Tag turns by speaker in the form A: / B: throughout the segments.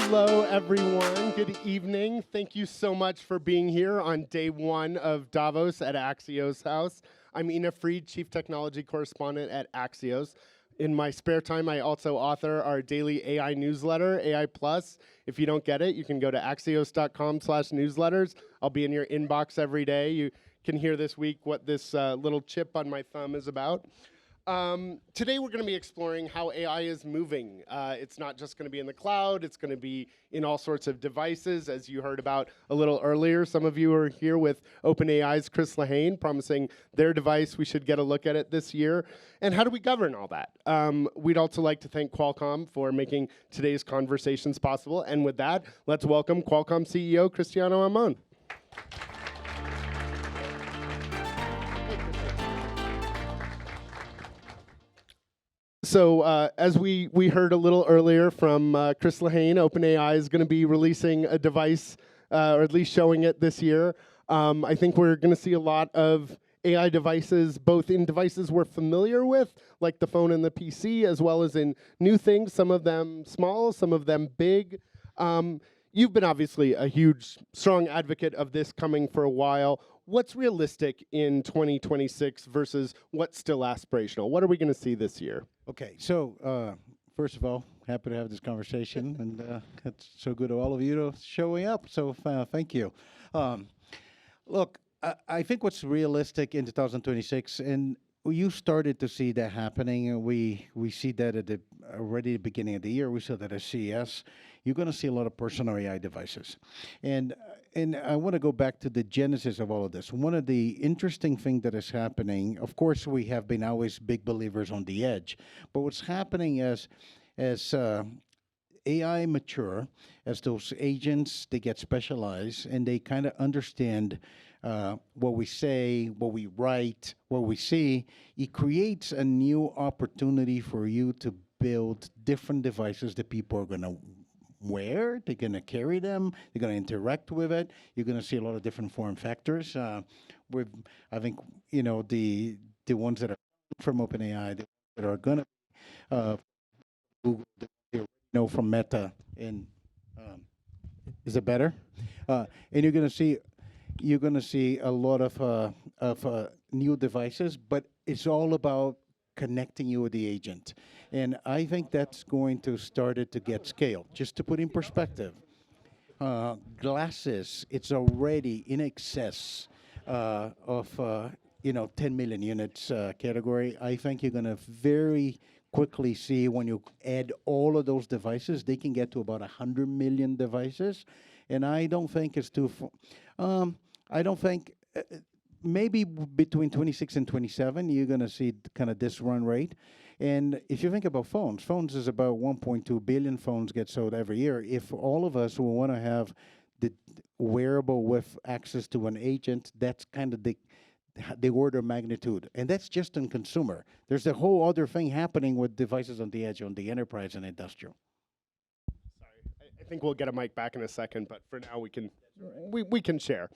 A: Hello, everyone. Good evening. Thank you so much for being here on day one of Davos at Axios House. I'm Ina Fried, Chief Technology Correspondent at Axios. In my spare time, I also author our daily AI newsletter, AI Plus. If you don't get it, you can go to axios.com/newsletters. I'll be in your inbox every day. You can hear this week what this little chip on my thumb is about. Today we're going to be exploring how AI is moving. It's not just going to be in the cloud, it's going to be in all sorts of devices, as you heard about a little earlier. Some of you are here with OpenAI's Chris Lahane promising their device. We should get a look at it this year. And how do we govern all that? We'd also like to thank Qualcomm for making today's conversations possible. And with that, let's welcome Qualcomm CEO Cristiano Amon. So as we heard a little earlier from Chris Lahane, OpenAI is going to be releasing a device, or at least showing it this year. I think we're going to see a lot of AI devices, both in devices we're familiar with, like the phone and the PC, as well as in new things, some of them small, some of them big. You've been obviously a huge, strong advocate of this coming for a while. What's realistic in 2026 versus what's still aspirational? What are we going to see this year?
B: Okay, so first of all, happy to have this conversation, and it's so good of all of you to showing up. So thank you. Look, I think what's realistic in 2026, and you started to see that happening, and we see that at already the beginning of the year. We saw that at CES. You're going to see a lot of personal AI devices, and I want to go back to the genesis of all of this. One of the interesting things that is happening, of course, we have been always big believers on the edge, but what's happening as AI mature, as those agents, they get specialized and they kind of understand what we say, what we write, what we see, it creates a new opportunity for you to build different devices that people are going to wear, they're going to carry them, they're going to interact with it. You're going to see a lot of different form factors. With, I think, you know, the ones that are from OpenAI, that are going to Google, you know, from Meta, and is it better? And you're going to see a lot of new devices, but it's all about connecting you with the agent. And I think that's going to start it to get scale. Just to put in perspective, glasses, it's already in excess of 10 million units category. I think you're going to very quickly see when you add all of those devices, they can get to about 100 million devices. And I don't think it's too, I don't think, maybe between 26 and 27, you're going to see kind of this run rate. And if you think about phones is about 1.2 billion phones get sold every year. If all of us will want to have the wearable with access to an agent, that's kind of the order of magnitude. And that's just in consumer. There's a whole other thing happening with devices on the edge, on the enterprise and industrial.
A: Sorry, I think we'll get a mic back in a second, but for now we can share.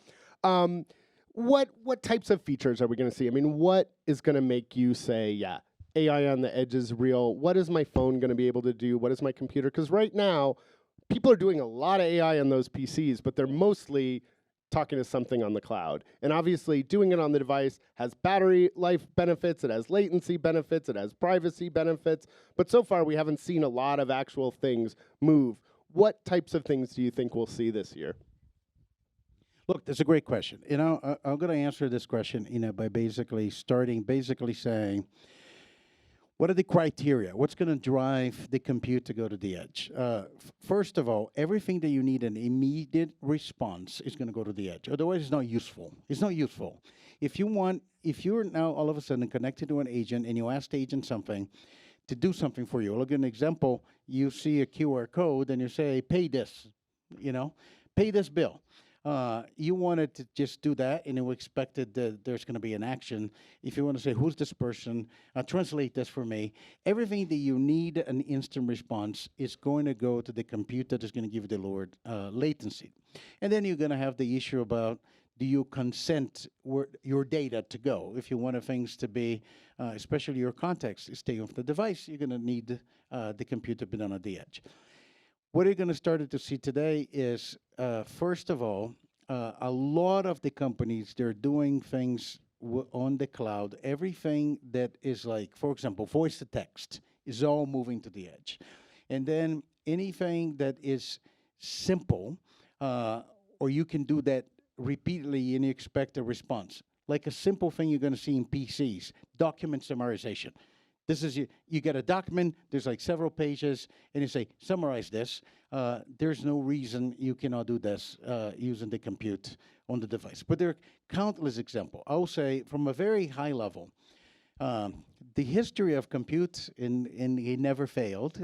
A: What types of features are we going to see? I mean, what is going to make you say, yeah, AI on the edge is real? What is my phone going to be able to do? What is my computer? Because right now, people are doing a lot of AI on those PCs, but they're mostly talking to something on the cloud. And obviously, doing it on the device has battery life benefits, it has latency benefits, it has privacy benefits. But so far, we haven't seen a lot of actual things move. What types of things do you think we'll see this year?
B: Look, that's a great question. You know, I'm going to answer this question, by basically saying, what are the criteria? What's going to drive the compute to go to the edge? First of all, everything that you need an immediate response is going to go to the edge. Otherwise, it's not useful. It's not useful. If you're now all of a sudden connected to an agent and you ask the agent something to do something for you, I'll give an example. You see a QR code and you say, pay this, pay this bill. You wanted to just do that, and you expected that there's going to be an action. If you want to say, who's this person? Translate this for me. Everything that you need an instant response is going to go to the compute that is going to give you the lower latency. And then you're going to have the issue about, do you consent your data to go? If you want things to be, especially your context, stay off the device, you're going to need the compute to be done at the edge. What you're going to start to see today is, first of all, a lot of the companies, they're doing things on the cloud. Everything that is like, for example, voice to text is all moving to the edge. And then anything that is simple, or you can do that repeatedly and you expect a response. Like a simple thing you're going to see in PCs, document summarization. This is you get a document, there's like several pages, and you say, summarize this. There's no reason you cannot do this using the compute on the device. But there are countless examples. I will say, from a very high level, the history of compute, and it never failed.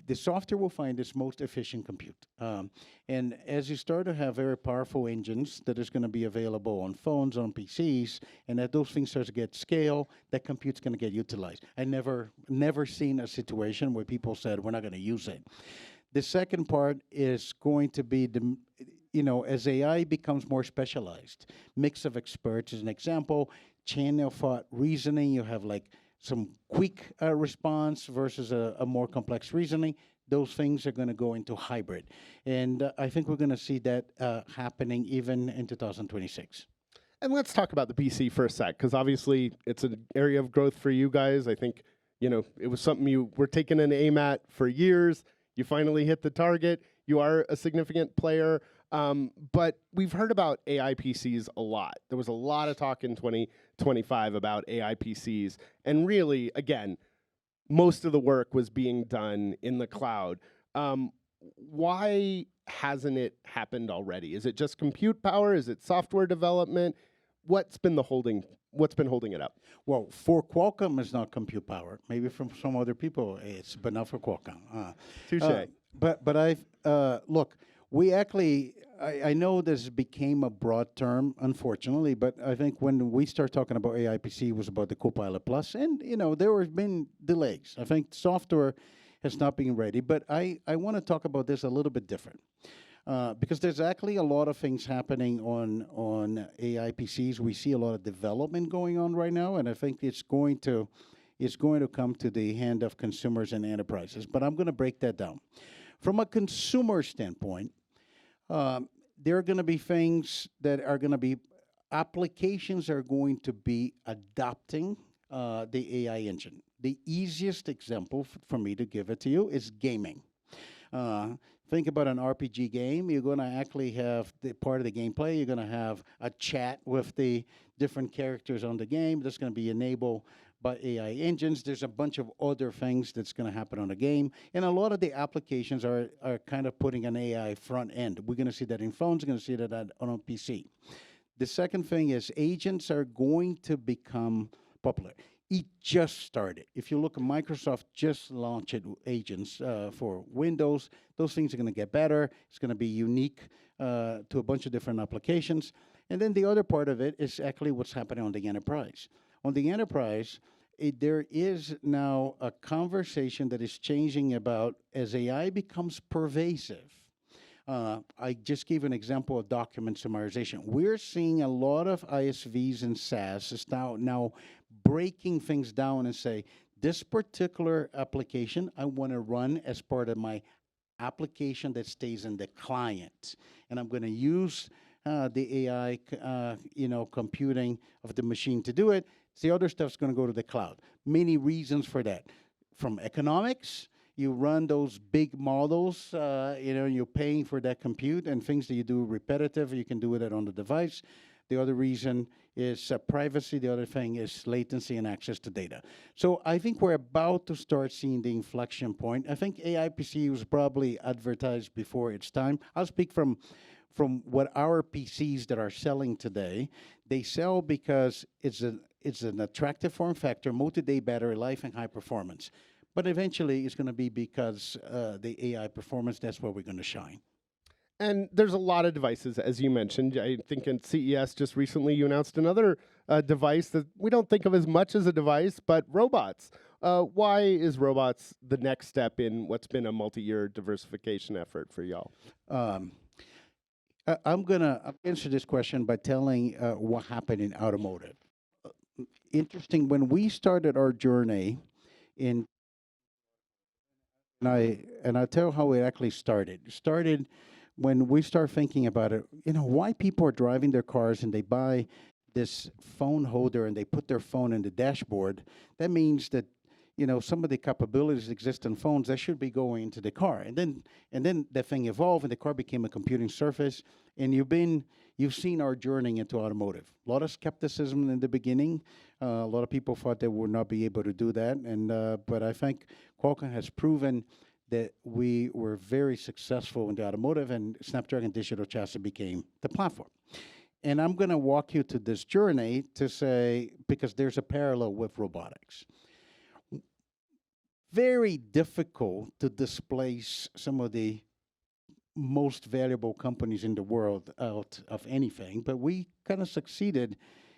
B: The software will find its most efficient compute. And as you start to have very powerful engines that is going to be available on phones, on PCs, and that those things start to get scale, that compute's going to get utilized. I never seen a situation where people said, we're not going to use it. The second part is going to be as AI becomes more specialized, mix of experts is an example, chain of thought reasoning, you have like some quick response versus a more complex reasoning. Those things are going to go into hybrid. And I think we're going to see that happening even in 2026.
A: And let's talk about the PC for a sec, because obviously it's an area of growth for you guys. I think, it was something you were taking an aim at for years. You finally hit the target. You are a significant player. But we've heard about AI PCs a lot. There was a lot of talk in 2025 about AI PCs. And really, again, most of the work was being done in the cloud. Why hasn't it happened already? Is it just compute power? Is it software development? What's been holding it up?
B: Well, for Qualcomm, it's not compute power. Maybe from some other people, it's, but not for Qualcomm.
A: Touche.
B: But I've look. We actually, I know this became a broad term, unfortunately, but I think when we start talking about AI PC, it was about the Copilot Plus, and there have been delays. I think software has not been ready, but I want to talk about this a little bit different. Because there's actually a lot of things happening on AI PCs. We see a lot of development going on right now, and I think it's going to come to the hand of consumers and enterprises. But I'm going to break that down. From a consumer standpoint, there are going to be things that are going to be applications are going to be adopting the AI engine. The easiest example for me to give it to you is gaming. Think about an RPG game. You're going to actually have the part of the gameplay. You're going to have a chat with the different characters on the game. That's going to be enabled by AI engines. There's a bunch of other things that's going to happen on the game. And a lot of the applications are kind of putting an AI front end. We're going to see that in phones. We're going to see that on a PC. The second thing is agents are going to become popular. It just started. If you look at Microsoft, just launched agents for Windows. Those things are going to get better. It's going to be unique to a bunch of different applications. And then the other part of it is actually what's happening on the enterprise. On the enterprise, there is now a conversation that is changing about as AI becomes pervasive. I just gave an example of document summarization. We're seeing a lot of ISVs and SaaS is now breaking things down and say, this particular application I want to run as part of my application that stays in the client. And I'm going to use the AI, computing of the machine to do it. The other stuff's going to go to the cloud. Many reasons for that. From economics, you run those big models, you're paying for that compute, and things that you do repetitive, you can do it on the device. The other reason is privacy. The other thing is latency and access to data. So I think we're about to start seeing the inflection point. I think AI PC was probably advertised before its time. I'll speak from what our PCs that are selling today. They sell because it's an attractive form factor, multi-day battery life, and high performance. But eventually, it's going to be because the AI performance, that's where we're going to shine.
A: And there's a lot of devices, as you mentioned. I think in CES just recently, you announced another device that we don't think of as much as a device, but robots. Why is robots the next step in what's been a multi-year diversification effort for y'all?
B: I'm going to answer this question by telling what happened in automotive. Interesting, when we started our journey in And I tell you how it actually started. It started when we start thinking about it. Why people are driving their cars and they buy this phone holder and they put their phone in the dashboard. That means that some of the capabilities exist in phones that should be going into the car. And then that thing evolved and the car became a computing surface. And you've seen our journey into automotive. A lot of skepticism in the beginning. A lot of people thought they would not be able to do that. But I think Qualcomm has proven that we were very successful in the automotive, and Snapdragon Digital Chassis became the platform. And I'm going to walk you to this journey to say, because there's a parallel with robotics. Very difficult to displace some of the most valuable companies in the world out of anything, but we kind of succeeded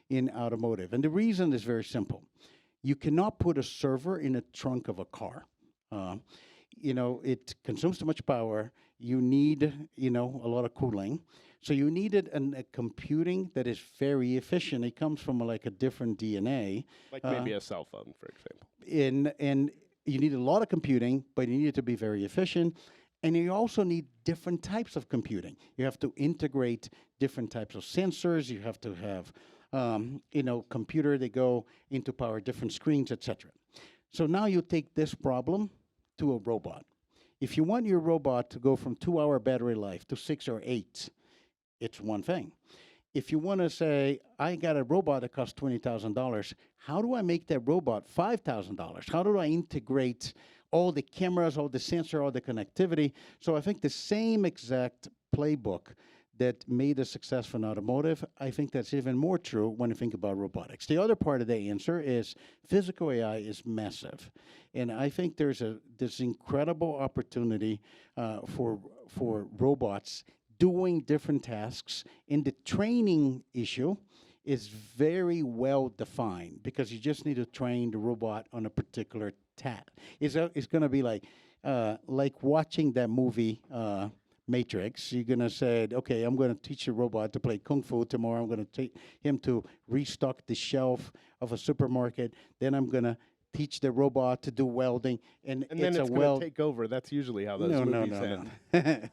B: in automotive. And the reason is very simple. You cannot put a server in a trunk of a car. It consumes too much power. You need, a lot of cooling. So you needed a computing that is very efficient. It comes from like a different DNA.
A: Like maybe a cell phone, for example.
B: And you need a lot of computing, but you need it to be very efficient. And you also need different types of computing. You have to integrate different types of sensors. You have to have, computer that go into power different screens, etc. So now you take this problem to a robot. If you want your robot to go from 2-hour battery life to 6 or 8, it's one thing. If you want to say, I got a robot that costs $20,000, how do I make that robot $5,000? How do I integrate all the cameras, all the sensor, all the connectivity? So I think the same exact playbook that made us successful in automotive, I think that's even more true when you think about robotics. The other part of the answer is physical AI is massive. And I think there's this incredible opportunity for robots doing different tasks. And the training issue is very well defined because you just need to train the robot on a particular task. It's going to be like watching that movie, Matrix. You're going to say, okay, I'm going to teach the robot to play Kung Fu. Tomorrow I'm going to teach him to restock the shelf of a supermarket. Then I'm going to teach the robot to do welding. And
A: then it's going to take over. That's usually how those movies end.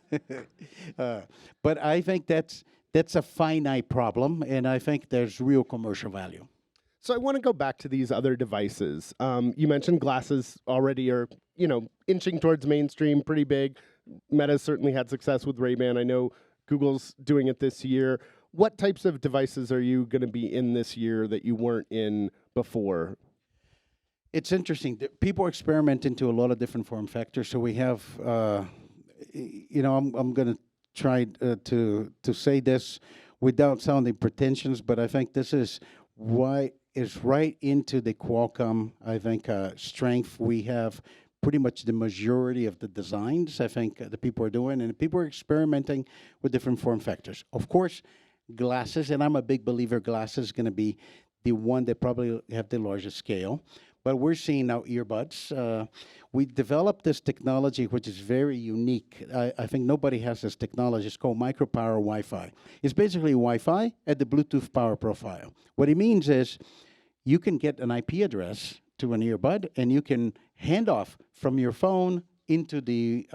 B: But I think that's a finite problem, and I think there's real commercial value.
A: So I want to go back to these other devices. You mentioned glasses already are, inching towards mainstream, pretty big. Meta's certainly had success with Ray-Ban. I know Google's doing it this year. What types of devices are you going to be in this year that you weren't in before?
B: It's interesting. People experiment into a lot of different form factors. So we have, I'm going to try to say this without sounding pretentious, but I think this is why it's right into the Qualcomm, I think, strength. We have pretty much the majority of the designs, I think, the people are doing, and people are experimenting with different form factors. Of course, glasses, and I'm a big believer glasses is going to be the one that probably have the largest scale. But we're seeing now earbuds. We developed this technology, which is very unique. I think nobody has this technology. It's called micropower Wi-Fi. It's basically Wi-Fi at the Bluetooth power profile. What it means is you can get an IP address to an earbud, and you can hand off from your phone into the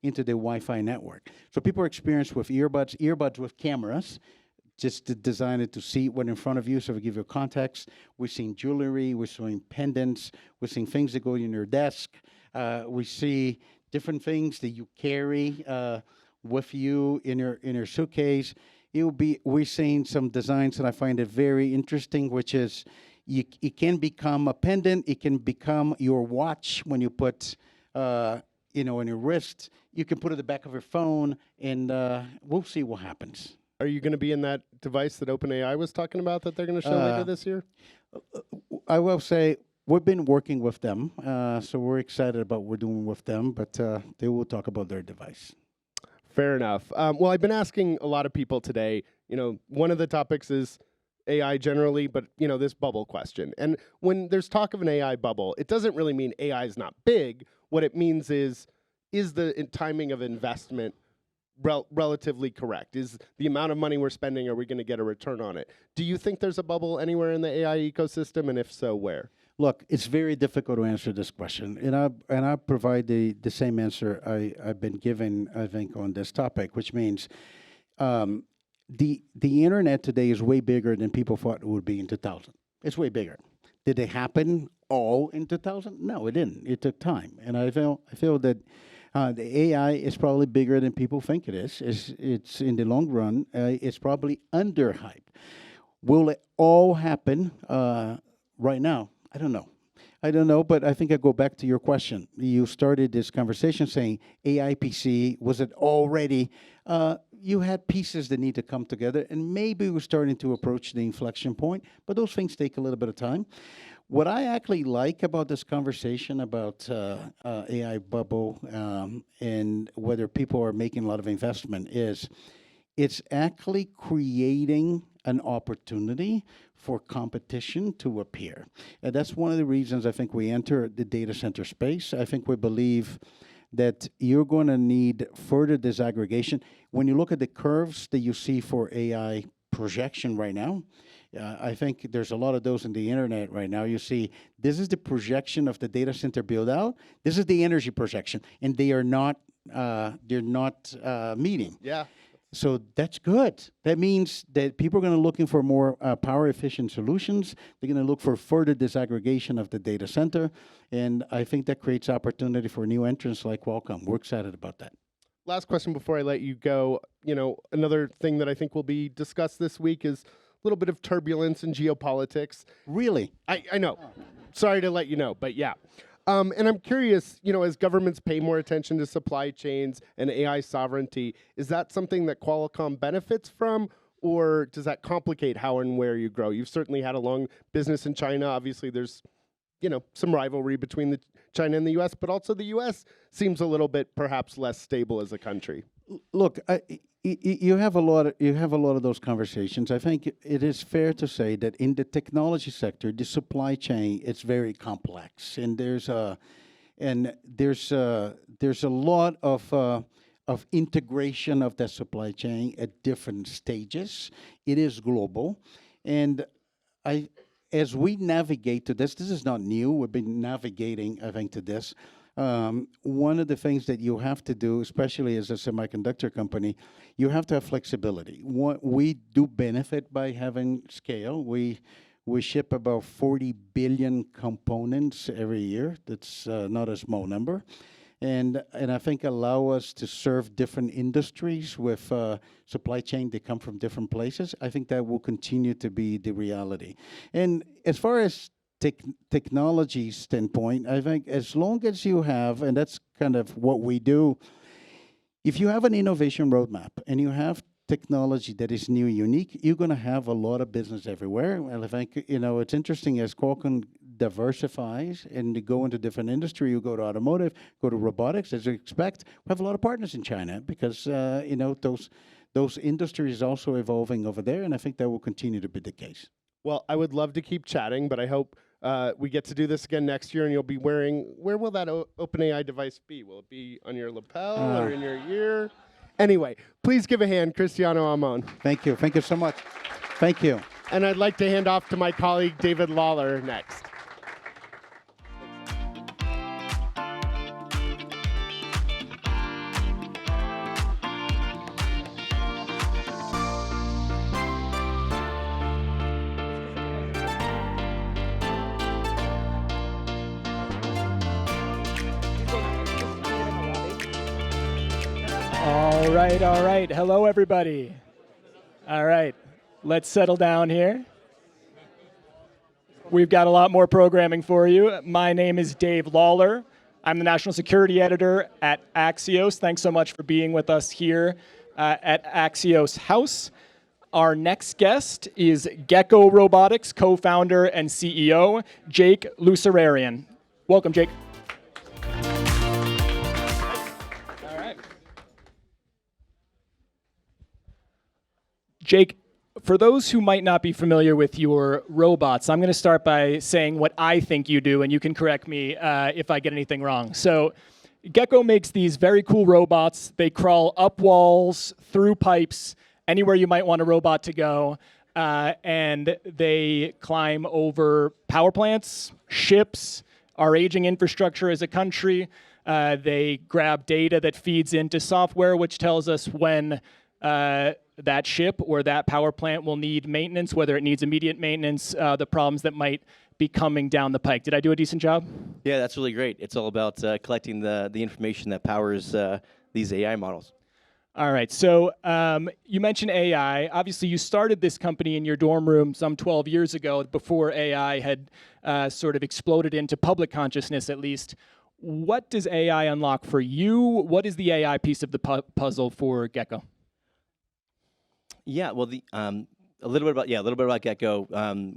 B: Wi-Fi network. So people are experienced with earbuds with cameras, just to design it to see what in front of you, so we give you context. We're seeing jewelry, we're seeing pendants, we're seeing things that go in your desk. We see different things that you carry with you in your suitcase. We're seeing some designs that I find it very interesting, which is it can become a pendant, it can become your watch when you put on your wrist. You can put it at the back of your phone, and we'll see what happens.
A: Are you going to be in that device that OpenAI was talking about that they're going to show later this year?
B: I will say we've been working with them, so we're excited about what we're doing with them, but they will talk about their device.
A: Fair enough. Well, I've been asking a lot of people today, one of the topics is AI generally, but, this bubble question. And when there's talk of an AI bubble, it doesn't really mean AI is not big. What it means is the timing of investment relatively correct? Is the amount of money we're spending, are we going to get a return on it? Do you think there's a bubble anywhere in the AI ecosystem, and if so, where?
B: Look, it's very difficult to answer this question, and I provide the same answer I've been given, I think, on this topic, which means um, the internet today is way bigger than people thought it would be in 2000. It's way bigger. Did it happen all in 2000? No, it didn't. It took time, and I feel that the AI is probably bigger than people think it is. It's in the long run, it's probably underhyped. Will it all happen right now? I don't know. I don't know, but I think I go back to your question. You started this conversation saying AI PC, was it already? You had pieces that need to come together, and maybe we're starting to approach the inflection point, but those things take a little bit of time. What I actually like about this conversation about AI bubble and whether people are making a lot of investment is it's actually creating an opportunity for competition to appear. And that's one of the reasons I think we enter the data center space. I think we believe that you're going to need further disaggregation. When you look at the curves that you see for AI projection right now, I think there's a lot of those in the internet right now. You see, this is the projection of the data center build out. This is the energy projection, and they are not. They're not meeting.
A: Yeah.
B: So that's good. That means that people are going to looking for more power efficient solutions. They're going to look for further disaggregation of the data center, and I think that creates opportunity for new entrants like Qualcomm. We're excited about that.
A: Last question before I let you go. Another thing that I think will be discussed this week is a little bit of turbulence in geopolitics.
B: Really?
A: I know. Sorry to let you know, but yeah. And I'm curious, as governments pay more attention to supply chains and AI sovereignty, is that something that Qualcomm benefits from, or does that complicate how and where you grow? You've certainly had a long business in China. Obviously, there's, some rivalry between China and the U.S., but also the U.S. seems a little bit perhaps less stable as a country.
B: Look, you have a lot. You have a lot of those conversations. I think it is fair to say that in the technology sector, the supply chain is very complex, and there's a lot of integration of that supply chain at different stages. It is global, and as we navigate to this is not new. We've been navigating, I think, to this. One of the things that you have to do, especially as a semiconductor company, you have to have flexibility. We do benefit by having scale. We ship about 40 billion components every year. That's not a small number. And I think allow us to serve different industries with supply chain that come from different places. I think that will continue to be the reality. And as far as technology standpoint, I think as long as you have, and that's kind of what we do, if you have an innovation roadmap and you have technology that is new, unique, you're going to have a lot of business everywhere. And I think, it's interesting as Qualcomm diversifies and they go into different industry, you go to automotive, go to robotics, as you expect, we have a lot of partners in China because, those industries also evolving over there, and I think that will continue to be the case.
A: Well, I would love to keep chatting, but I hope we get to do this again next year, and you'll be wearing. Where will that OpenAI device be? Will it be on your lapel or in your ear? Anyway, please give a hand, Cristiano Amon.
B: Thank you. Thank you so much. Thank you.
A: And I'd like to hand off to my colleague David Lawler next.
C: All right. Hello, everybody. All right, let's settle down here. We've got a lot more programming for you. My name is Dave Lawler. I'm the National Security Editor at Axios. Thanks so much for being with us here at Axios House. Our next guest is Gecko Robotics co-founder and CEO, Jake Lucerarian. Welcome, Jake. Jake, for those who might not be familiar with your robots, I'm going to start by saying what I think you do, and you can correct me if I get anything wrong. So Gecko makes these very cool robots. They crawl up walls, through pipes, anywhere you might want a robot to go. and they climb over power plants, ships, our aging infrastructure as a country. They grab data that feeds into software, which tells us when that ship or that power plant will need maintenance, whether it needs immediate maintenance, the problems that might be coming down the pike. Did I do a decent job?
D: Yeah, that's really great. It's all about collecting the information that powers these AI models.
C: All right, so you mentioned AI. Obviously, you started this company in your dorm room some 12 years ago, before AI had sort of exploded into public consciousness, at least. What does AI unlock for you? What is the AI piece of the puzzle for Gecko?
D: Yeah, well, a little bit about Gecko.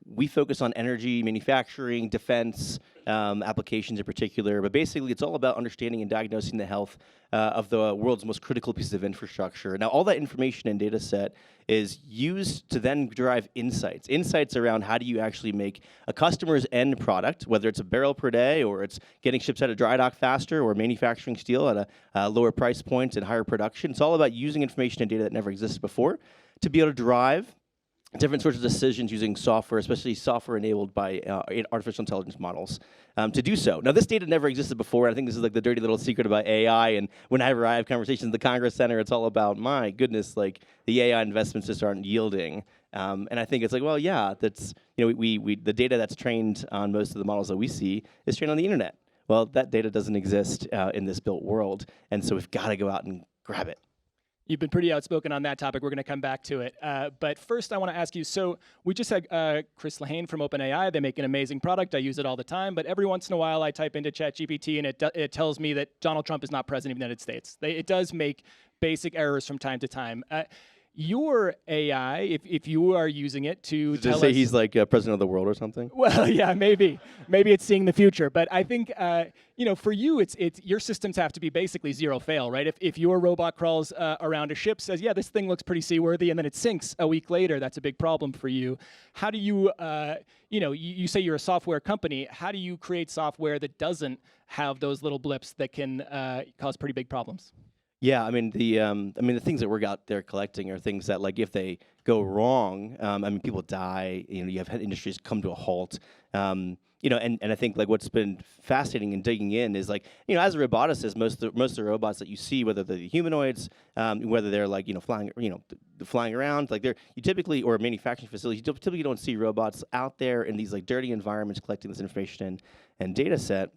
D: We focus on energy, manufacturing, defense applications in particular, but basically it's all about understanding and diagnosing the health of the world's most critical pieces of infrastructure. Now, all that information and data set is used to then derive insights around how do you actually make a customer's end product, whether it's a barrel per day or it's getting ships out of dry dock faster or manufacturing steel at a lower price point and higher production. It's all about using information and data that never existed before to be able to drive different sorts of decisions using software, especially software enabled by artificial intelligence models, to do so. Now, this data never existed before. And I think this is like the dirty little secret about AI. And whenever I have conversations in the Congress Center, it's all about, my goodness, like the AI investments just aren't yielding. And I think it's like, well, yeah, that's, the data that's trained on most of the models that we see is trained on the internet. Well, that data doesn't exist in this built world. And so we've got to go out and grab it.
C: You've been pretty outspoken on that topic. We're going to come back to it. But first, I want to ask you, so we just had Chris Lehane from OpenAI. They make an amazing product. I use it all the time. But every once in a while, I type into ChatGPT, and it tells me that Donald Trump is not president of the United States. It does make basic errors from time to time. Your AI, if you are using it to tell us...
D: say he's like president of the world or something?
C: Well, yeah, maybe it's seeing the future. But I think for you, it's your systems have to be basically zero fail, right? If your robot crawls around a ship, says, yeah, this thing looks pretty seaworthy, and then it sinks a week later, that's a big problem for you. How do you, you say you're a software company. How do you create software that doesn't have those little blips that can cause pretty big problems?
D: Yeah, I mean the things that we're out there collecting are things that, like, if they go wrong, people die. You have industries come to a halt. And I think like what's been fascinating in digging in is, like, as a roboticist, most of the robots that you see, whether they're the humanoids, whether they're like flying around, like you typically, or manufacturing facilities, you typically don't see robots out there in these like dirty environments collecting this information and data set.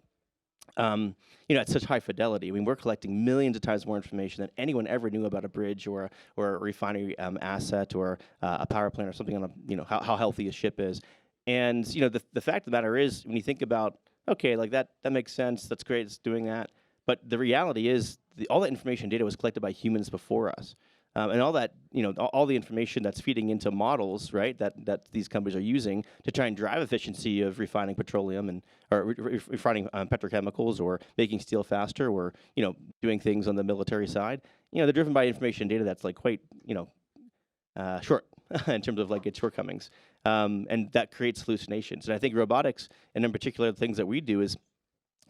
D: At such high fidelity. I mean, we're collecting millions of times more information than anyone ever knew about a bridge or a refinery asset or a power plant or something on how healthy a ship is. And the fact of the matter is, when you think about, okay, like that makes sense, that's great, it's doing that. But the reality is, all that information data was collected by humans before us. And all that, all the information that's feeding into models, right, that these companies are using to try and drive efficiency of refining petroleum or refining petrochemicals, or making steel faster, or doing things on the military side. They're driven by information data that's like quite short in terms of like its shortcomings, and that creates hallucinations. And I think robotics, and in particular the things that we do, is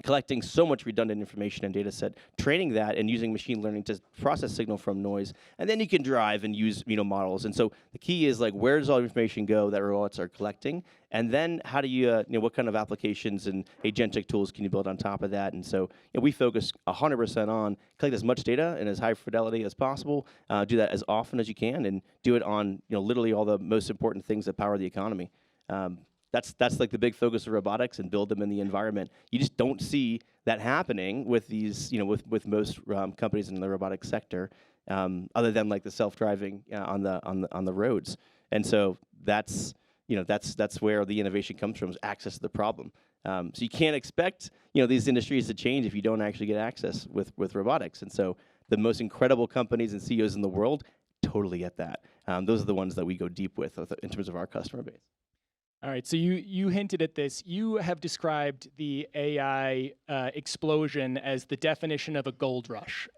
D: collecting so much redundant information and data set, training that, and using machine learning to process signal from noise, and then you can drive and use models. And so the key is, like, where does all the information go that robots are collecting, and then how do you what kind of applications and agentic tools can you build on top of that? And so we focus 100% on collect as much data and as high fidelity as possible, do that as often as you can, and do it on literally all the most important things that power the economy. That's like the big focus of robotics, and build them in the environment. You just don't see that happening with these, with most companies in the robotics sector, other than like the self-driving on the roads. And so that's where the innovation comes from, is access to the problem. So you can't expect these industries to change if you don't actually get access with robotics. And so the most incredible companies and CEOs in the world totally get that. Those are the ones that we go deep with in terms of our customer base.
C: All right, so you hinted at this. You have described the AI explosion as the definition of a gold rush.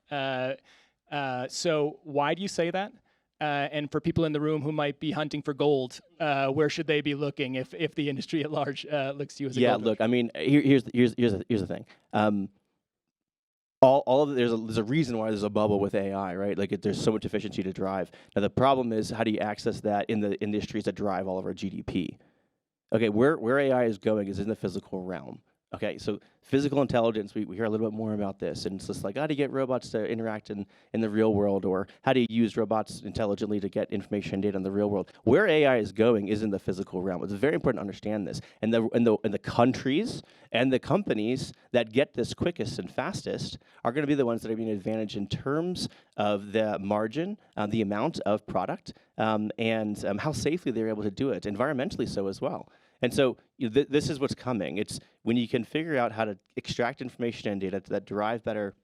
C: So why do you say that? And for people in the room who might be hunting for gold, where should they be looking if the industry at large looks to you as a gold rush?
D: Yeah, look, I mean, here's the thing. all of there's a reason why there's a bubble with AI, right? Like there's so much efficiency to drive. Now the problem is, how do you access that in the industries that drive all of our GDP? Okay, where AI is going is in the physical realm. Okay, so physical intelligence, we hear a little bit more about this, and it's just like, how do you get robots to interact in the real world, or how do you use robots intelligently to get information and data in the real world? Where AI is going is in the physical realm. It's very important to understand this, and the countries and the companies that get this quickest and fastest are going to be the ones that are being advantaged in terms of the margin, the amount of product, and how safely they're able to do it, environmentally so as well. And so this is what's coming. It's when you can figure out how to extract information and data that derive better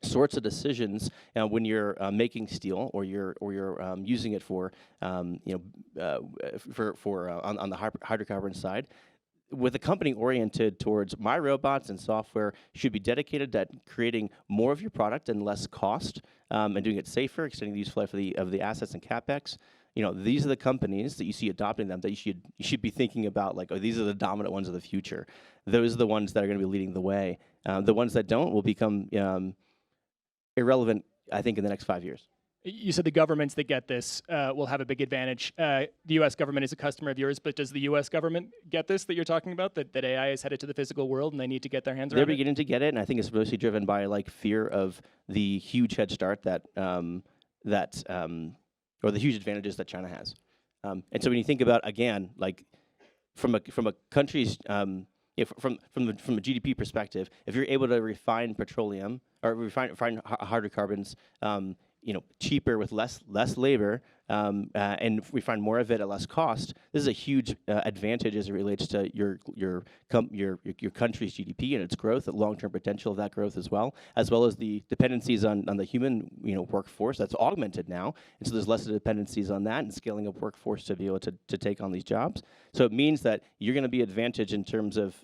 D: sorts of decisions when you're making steel, or you're using it for on the hydrocarbon side. With a company oriented towards, my robots and software should be dedicated to creating more of your product and less cost, and doing it safer, extending the useful life of the assets and capex. These are the companies that you see adopting them that you should be thinking about, like, oh, these are the dominant ones of the future. Those are the ones that are going to be leading the way. The ones that don't will become irrelevant, I think, in the next 5 years.
C: You said the governments that get this will have a big advantage. The U.S. government is a customer of yours, but does the U.S. government get this that you're talking about, that AI is headed to the physical world and they need to get their hands around it?
D: They're beginning to get it, and I think it's mostly driven by like fear of the huge head start or the huge advantages that China has. And so when you think about, again, like from a country's from a GDP perspective, if you're able to refine petroleum or refine hydrocarbons, cheaper with less labor, and we find more of it at less cost, this is a huge advantage as it relates to your country's GDP and its growth, the long-term potential of that growth as well as the dependencies on the human workforce that's augmented now, and so there's less dependencies on that and scaling up workforce to be able to take on these jobs. So it means that you're going to be advantaged in terms of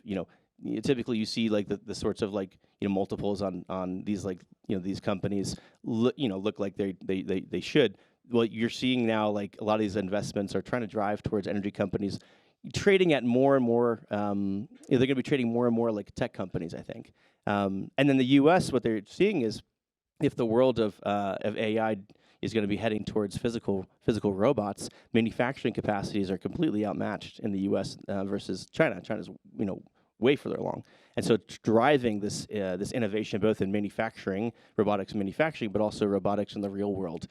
D: typically you see like the sorts of like multiples on these these companies look like they should. Well, you're seeing now like a lot of these investments are trying to drive towards energy companies trading at more and more. They're going to be trading more and more like tech companies, I think. And then the U.S., what they're seeing is, if the world of AI is going to be heading towards physical robots, manufacturing capacities are completely outmatched in the U.S. Versus China. China's way further along, and so it's driving this innovation both in robotics manufacturing, but also robotics in the real world,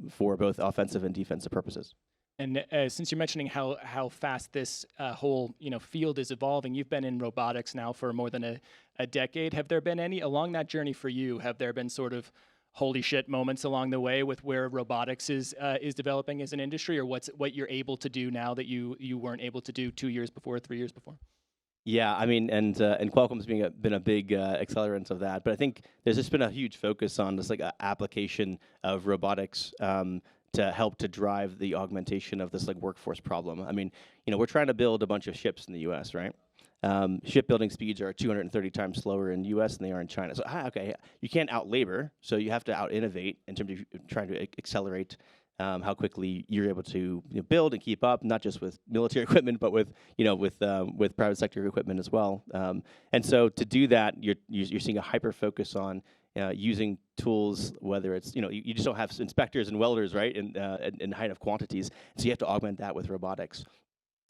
D: for both offensive and defensive purposes.
C: And since you're mentioning how fast this whole field is evolving, you've been in robotics now for more than a decade. Have there been any along that journey for you? Have there been sort of holy shit moments along the way with where robotics is developing as an industry, or what you're able to do now that you weren't able to do 2 years before, 3 years before?
D: Yeah, I mean, and Qualcomm's been a big accelerant of that. But I think there's just been a huge focus on this like application of robotics to help to drive the augmentation of this like workforce problem. I mean, we're trying to build a bunch of ships in the U.S., right? Shipbuilding speeds are 230 times slower in the U.S. than they are in China. So okay, you can't out-labor, so you have to out-innovate in terms of trying to accelerate how quickly you're able to build and keep up, not just with military equipment, but with private sector equipment as well. And so to do that, you're seeing a hyper focus on using tools, whether it's you just don't have inspectors and welders, right, in high enough quantities, so you have to augment that with robotics.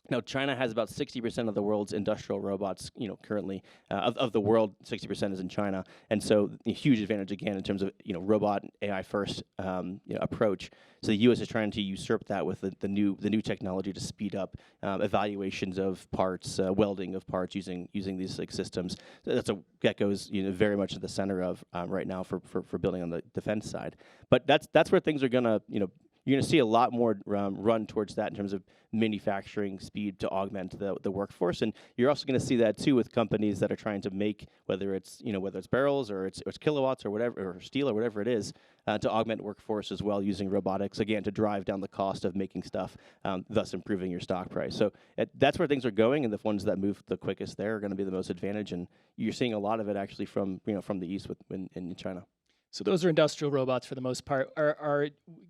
D: Now, China has about 60% of the world's industrial robots, currently. Of the world, 60% is in China. And so a huge advantage, again, in terms of, robot AI-first approach. So the U.S. is trying to usurp that with the new technology to speed up evaluations of parts, welding of parts using these like systems. That goes very much at the center of right now for building on the defense side. But that's where things are gonna, you're going to see a lot more run towards that in terms of manufacturing speed to augment the workforce, and you're also going to see that too with companies that are trying to make whether it's barrels or it's kilowatts or whatever, or steel or whatever it is, to augment workforce as well using robotics, again to drive down the cost of making stuff, thus improving your stock price. So that's where things are going, and the ones that move the quickest there are going to be the most advantage, and you're seeing a lot of it actually from the east in China.
C: So those are industrial robots for the most part. Are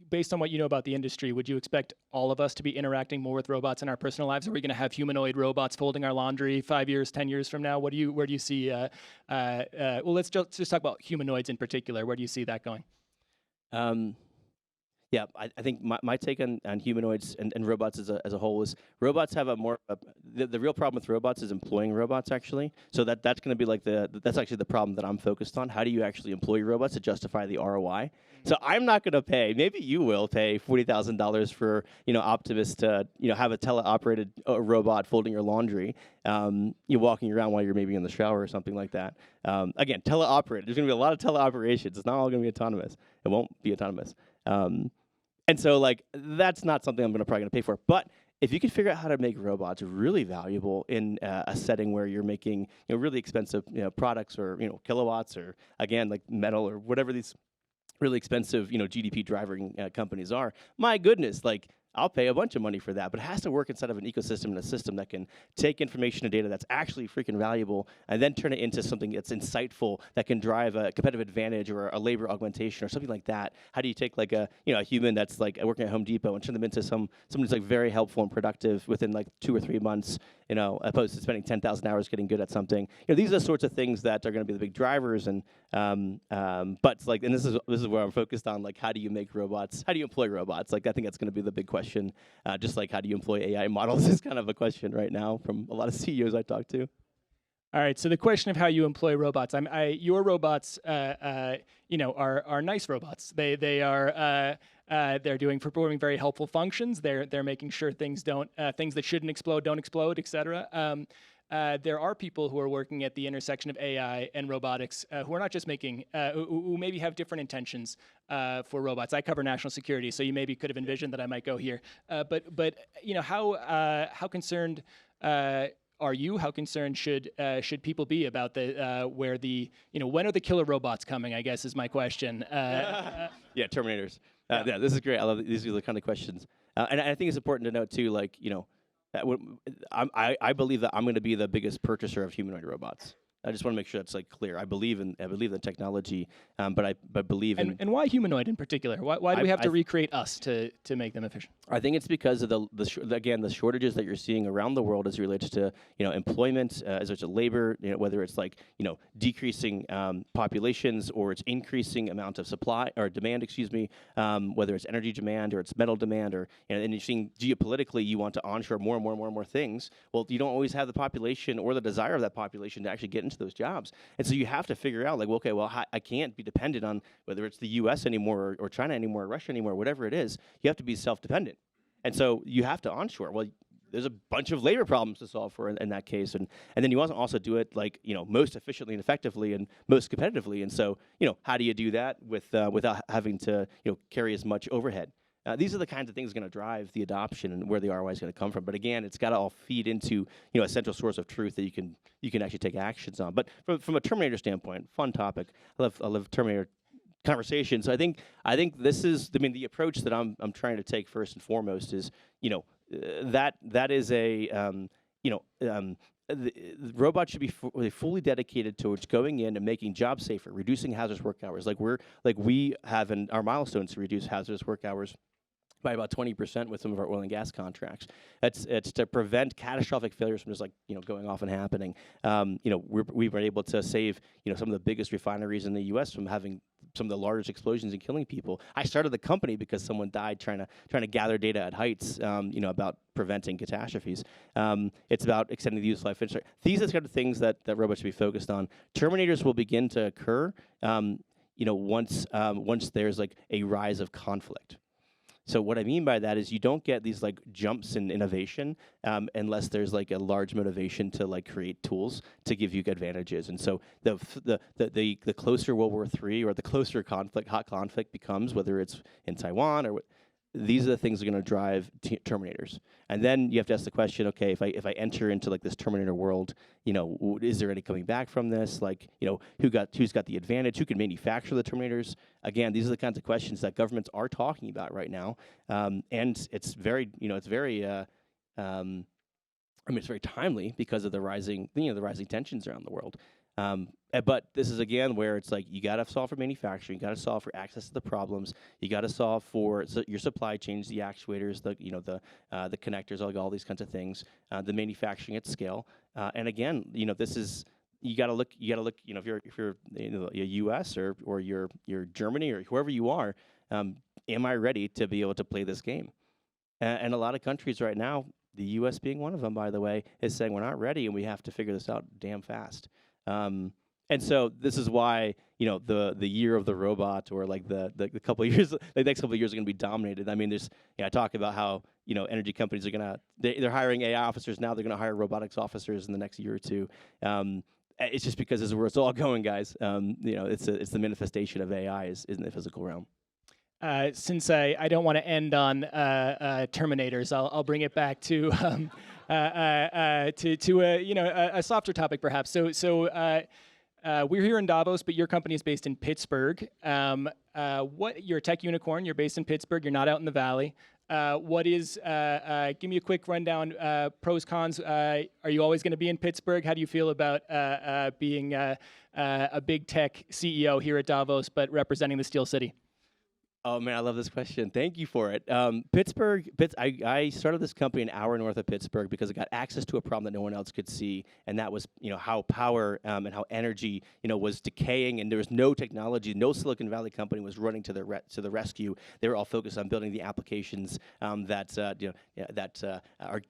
C: based on what you know about the industry, would you expect all of us to be interacting more with robots in our personal lives? Are we going to have humanoid robots folding our laundry 5 years, 10 years from now? Where do you see? Well, let's just talk about humanoids in particular. Where do you see that going?
D: Um, Yeah, I think my take on humanoids and robots as a whole is robots have a more the real problem with robots is employing robots actually. So that's going to be like that's actually the problem that I'm focused on. How do you actually employ robots to justify the ROI? So I'm not going to pay. Maybe you will pay $40,000 for Optimus to have a teleoperated robot folding your laundry. You're walking around while you're maybe in the shower or something like that. Again, teleoperated. There's going to be a lot of teleoperations. It's not all going to be autonomous. It won't be autonomous. And so, like, that's not something I'm probably going to pay for. But if you can figure out how to make robots really valuable in a setting where you're making really expensive products or kilowatts or again like metal or whatever these really expensive GDP driving companies are, my goodness, like I'll pay a bunch of money for that. But it has to work inside of an ecosystem and a system that can take information and data that's actually freaking valuable and then turn it into something that's insightful that can drive a competitive advantage or a labor augmentation or something like that. How do you take like a human that's like working at Home Depot and turn them into someone who's like very helpful and productive within like 2 or 3 months, opposed to spending 10,000 hours getting good at something. These are the sorts of things that are going to be the big drivers. And but like, and this is where I'm focused on, like, how do you make robots? How do you employ robots? Like, I think that's going to be the big question. Just like how do you employ AI models is kind of a question right now from a lot of CEOs I talk to.
C: All right. So the question of how you employ robots. Your robots, are nice robots. They are they're performing very helpful functions. They're making sure things that shouldn't explode don't explode, etc. There are people who are working at the intersection of AI and robotics who are not just making, who maybe have different intentions for robots. I cover national security, so you maybe could have envisioned that I might go here. But how concerned are you? How concerned should people be about when are the killer robots coming? I guess is my question.
D: Yeah, Terminators. Yeah, this is great. I love these are the kind of questions, and I think it's important to note too, like I believe that I'm going to be the biggest purchaser of humanoid robots. I just want to make sure that's like clear. I believe in the technology, but I believe in.
C: And why humanoid in particular? Why do we have to recreate us to make them efficient?
D: I think it's because of the shortages that you're seeing around the world as it relates to employment, as it's labor, whether it's like decreasing populations or it's increasing amount of supply or demand, whether it's energy demand or it's metal demand or and you're seeing geopolitically you want to onshore more and more things. Well, you don't always have the population or the desire of that population to actually get into those jobs, and so you have to figure out like, well, okay, well, I can't be dependent on whether it's the U.S. anymore or China anymore, or Russia anymore, whatever it is. You have to be self-dependent. And so you have to onshore. Well, there's a bunch of labor problems to solve for in that case, and then you want to also do it like most efficiently and effectively and most competitively. And so how do you do that without having to carry as much overhead? These are the kinds of things going to drive the adoption and where the ROI is going to come from. But again, it's got to all feed into a central source of truth that you can actually take actions on. But from a Terminator standpoint, fun topic. I love Terminator conversations. I think this is the approach that I'm trying to take first and foremost is that is a the robots should be fully dedicated towards going in and making jobs safer, reducing hazardous work hours. We have in our milestones to reduce hazardous work hours by about 20% with some of our oil and gas contracts. It's to prevent catastrophic failures from just going off and happening. We've been able to save some of the biggest refineries in the U.S. from having some of the largest explosions and killing people. I started the company because someone died trying to gather data at heights, about preventing catastrophes. It's about extending the useful life. These are the kind of things that robots should be focused on. Terminators will begin to occur, once there's like a rise of conflict. So what I mean by that is you don't get these like jumps in innovation unless there's like a large motivation to like create tools to give you advantages. And so the closer World War III or the closer hot conflict becomes, whether it's in Taiwan or these are the things that are going to drive Terminators. And then you have to ask the question, okay, if I enter into like this Terminator world, is there any coming back from this? Like, who's got the advantage? Who can manufacture the Terminators? Again, these are the kinds of questions that governments are talking about right now. And it's very, it's very timely because of the rising tensions around the world. But this is again where it's like you got to solve for manufacturing, you got to solve for access to the problems, you got to solve for your supply chains, the actuators, the connectors, all these kinds of things, the manufacturing at scale. And again, this is you got to look. If you're a U.S. or you're Germany or whoever you are, am I ready to be able to play this game? And a lot of countries right now, the U.S. being one of them, by the way, is saying we're not ready and we have to figure this out damn fast. And so this is why the year of the robot, or like the couple of years, the next couple of years are going to be dominated. I mean, I talk about how energy companies are they're hiring AI officers now. They're going to hire robotics officers in the next year or two. It's just because this is where it's all going, guys. It's the manifestation of AI is in the physical realm.
C: Since I don't want to end on Terminators, I'll bring it back to a softer topic perhaps. So we're here in Davos, but your company is based in Pittsburgh. You're a tech unicorn. You're based in Pittsburgh. You're not out in the valley. Give me a quick rundown, pros, cons. Are you always going to be in Pittsburgh? How do you feel about being a big tech CEO here at Davos, but representing the Steel City?
D: Oh man, I love this question. Thank you for it. Pittsburgh. I started this company an hour north of Pittsburgh because it got access to a problem that no one else could see, and that was how power and how energy was decaying, and there was no technology. No Silicon Valley company was running to the rescue. They were all focused on building the applications that are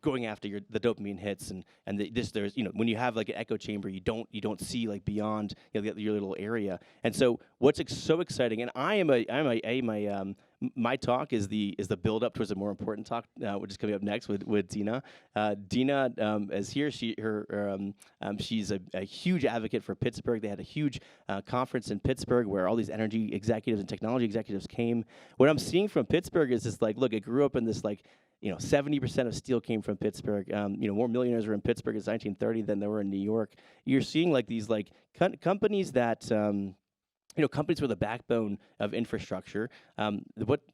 D: going after the dopamine hits, and there's when you have like an echo chamber, you don't see like beyond your little area. And so what's so exciting, and my talk is the build up towards a more important talk, which is coming up next with Dina. Dina is here. She's a huge advocate for Pittsburgh. They had a huge conference in Pittsburgh where all these energy executives and technology executives came. What I'm seeing from Pittsburgh is this look. I grew up in this 70% of steel came from Pittsburgh. More millionaires were in Pittsburgh in 1930 than there were in New York. You're seeing these companies that. Companies were the backbone of infrastructure.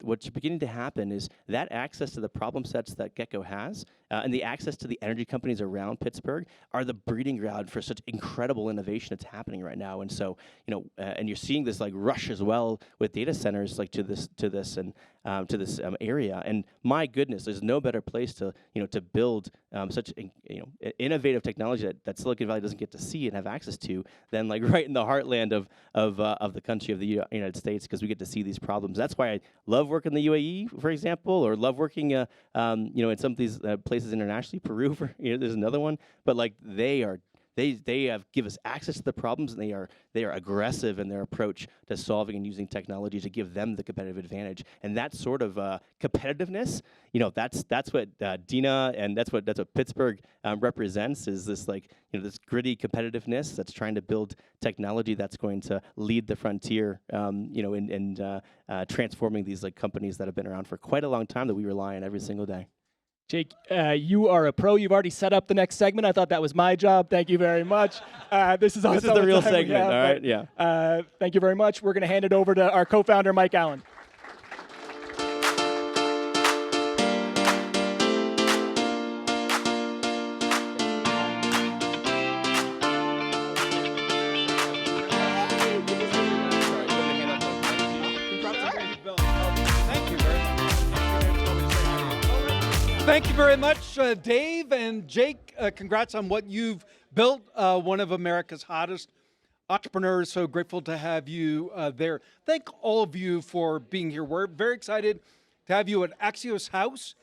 D: What's beginning to happen is that access to the problem sets that Gecko has and the access to the energy companies around Pittsburgh are the breeding ground for such incredible innovation that's happening right now. And so, and you're seeing this rush as well with data centers to this area. And my goodness, there's no better place to build such innovative technology that Silicon Valley doesn't get to see and have access to than right in the heartland of the country of the United States, because we get to see these problems. That's why I love working in the UAE, for example, or love working in some of these places internationally. Peru, there's another one. But they have give us access to the problems, and they are aggressive in their approach to solving and using technology to give them the competitive advantage. And that sort of competitiveness, that's what Dina and that's what Pittsburgh represents, is this this gritty competitiveness that's trying to build technology that's going to lead the frontier, in transforming these companies that have been around for quite a long time that we rely on every single day.
C: Jake, you are a pro. You've already set up the next segment. I thought that was my job. Thank you very much. This is
D: the real segment. All right. Yeah.
C: Thank you very much. We're going to hand it over to our co-founder, Mike Allen.
E: Thank you very much, Dave and Jake. Congrats on what you've built, one of America's hottest entrepreneurs. So grateful to have you there. Thank all of you for being here. We're very excited to have you at Axios House.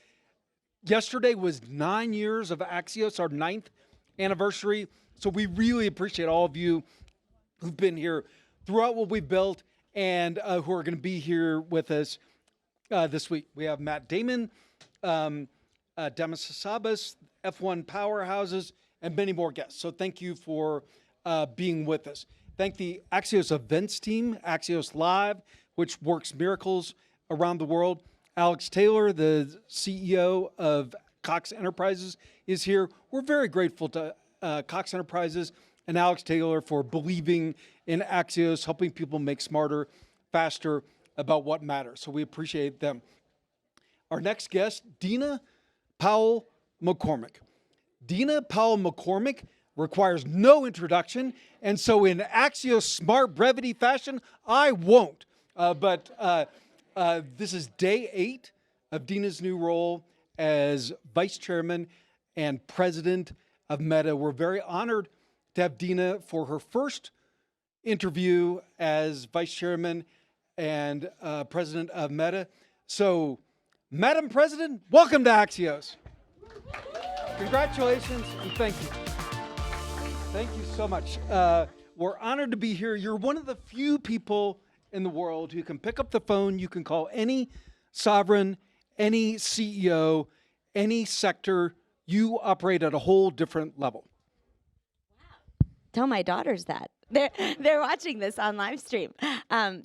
E: Yesterday was 9 years of Axios, our 9th anniversary. So we really appreciate all of you who've been here throughout what we've built and who are going to be here with us this week. We have Matt Damon, Demis Hassabis, F1 powerhouses, and many more guests. So thank you for being with us. Thank the Axios events team, Axios Live, which works miracles around the world. Alex Taylor, the CEO of Cox Enterprises, is here. We're very grateful to Cox Enterprises and Alex Taylor for believing in Axios, helping people make smarter, faster about what matters. So we appreciate them. Our next guest, Dina Powell-McCormick. Dina Powell-McCormick requires no introduction. And so in Axios smart brevity fashion, I won't. But this is day 8 of Dina's new role as vice chairman and president of Meta. We're very honored to have Dina for her first interview as vice chairman and president of Meta. So, Madam President, welcome to Axios. Congratulations and thank you. Thank you so much. We're honored to be here. You're one of the few people in the world who can pick up the phone. You can call any sovereign, any CEO, any sector. You operate at a whole different level.
F: Tell my daughters that. They're watching this on live stream.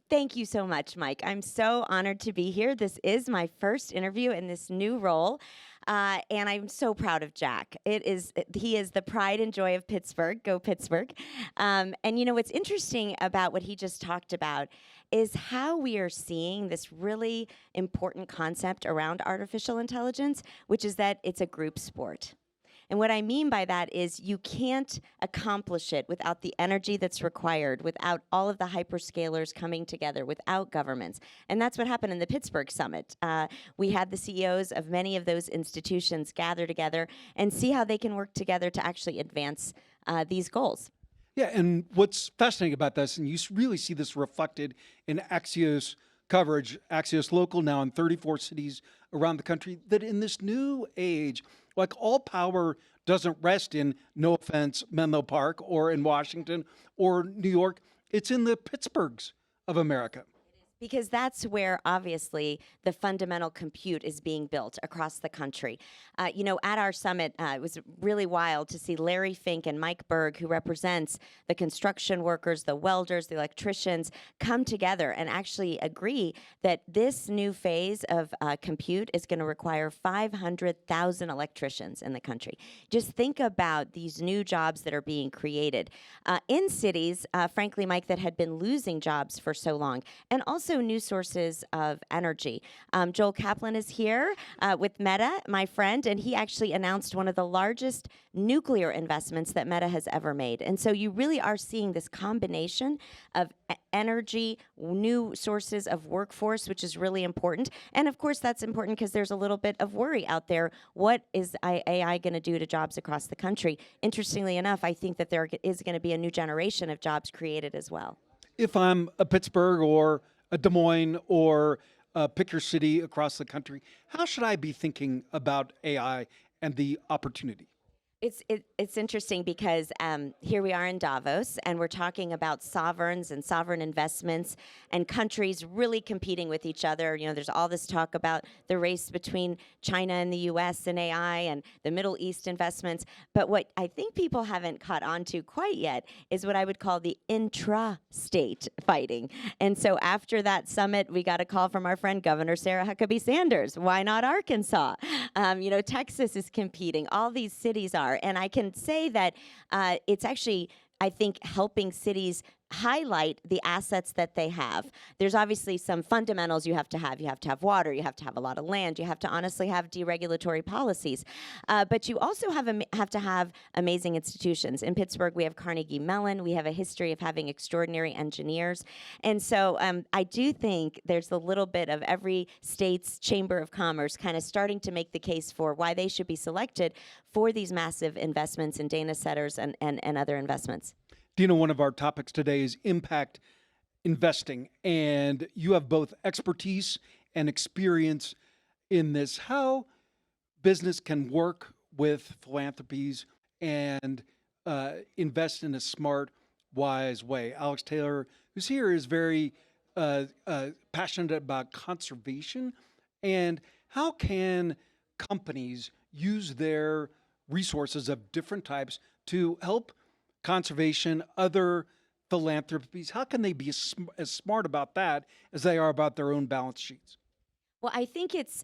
F: Thank you so much, Mike. I'm so honored to be here. This is my first interview in this new role. And I'm so proud of Jack. He is the pride and joy of Pittsburgh. Go Pittsburgh. And you know, what's interesting about what he just talked about is how we are seeing this really important concept around artificial intelligence, which is that it's a group sport. And what I mean by that is you can't accomplish it without the energy that's required, without all of the hyperscalers coming together, without governments. And that's what happened in the Pittsburgh Summit. We had the CEOs of many of those institutions gather together and see how they can work together to actually advance these goals.
E: Yeah, and what's fascinating about this, and you really see this reflected in Axios coverage, Axios Local now in 34 cities around the country, that in this new age, like all power doesn't rest in, no offense, Menlo Park or in Washington or New York. It's in the Pittsburghs of America.
F: Because that's where, obviously, the fundamental compute is being built across the country. You know, at our summit, it was really wild to see Larry Fink and Mike Berg, who represents the construction workers, the welders, the electricians, come together and actually agree that this new phase of compute is going to require 500,000 electricians in the country. Just think about these new jobs that are being created in cities, frankly, Mike, that had been losing jobs for so long, and also new sources of energy. Joel Kaplan is here with Meta, my friend, and he actually announced one of the largest nuclear investments that Meta has ever made. And so you really are seeing this combination of energy, new sources of workforce, which is really important. And of course, that's important because there's a little bit of worry out there. What is AI going to do to jobs across the country? Interestingly enough, I think that there is going to be a new generation of jobs created as well.
E: If I'm a Pittsburgh or a Des Moines or pick your city across the country, how should I be thinking about AI and the opportunity?
F: It's interesting because here we are in Davos, and we're talking about sovereigns and sovereign investments and countries really competing with each other. You know, there's all this talk about the race between China and the U.S. and AI and the Middle East investments. But what I think people haven't caught on to quite yet is what I would call the intra-state fighting. And so after that summit, we got a call from our friend Governor Sarah Huckabee Sanders. Why not Arkansas? You know, Texas is competing. All these cities are. And I can say that it's actually, I think, helping cities highlight the assets that they have. There's obviously some fundamentals you have to have. You have to have water. You have to have a lot of land. You have to honestly have deregulatory policies. But you also have to have amazing institutions. In Pittsburgh, we have Carnegie Mellon. We have a history of having extraordinary engineers. And so I do think there's a little bit of every state's chamber of commerce kind of starting to make the case for why they should be selected for these massive investments in data centers and other investments.
E: Dina, one of our topics today is impact investing, and you have both expertise and experience in this. How business can work with philanthropies and invest in a smart, wise way. Alex Taylor, who's here, is very passionate about conservation, and how can companies use their resources of different types to help conservation, other philanthropies? How can they be as smart about that as they are about their own balance sheets?
F: Well, I think it's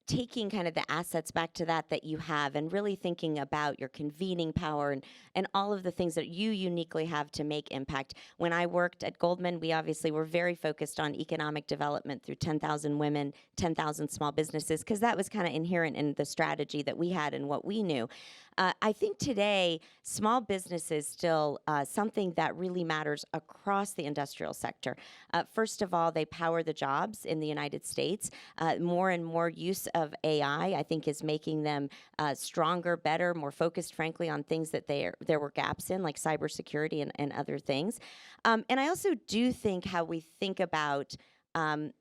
F: taking kind of the assets back to that you have, and really thinking about your convening power and all of the things that you uniquely have to make impact. When I worked at Goldman, we obviously were very focused on economic development through 10,000 women, 10,000 small businesses, because that was kind of inherent in the strategy that we had and what we knew. I think today, small business is still something that really matters across the industrial sector. First of all, they power the jobs in the United States. More and more use of AI, I think, is making them stronger, better, more focused, frankly, on things that there were gaps in, like cybersecurity and other things. And I also do think how we think about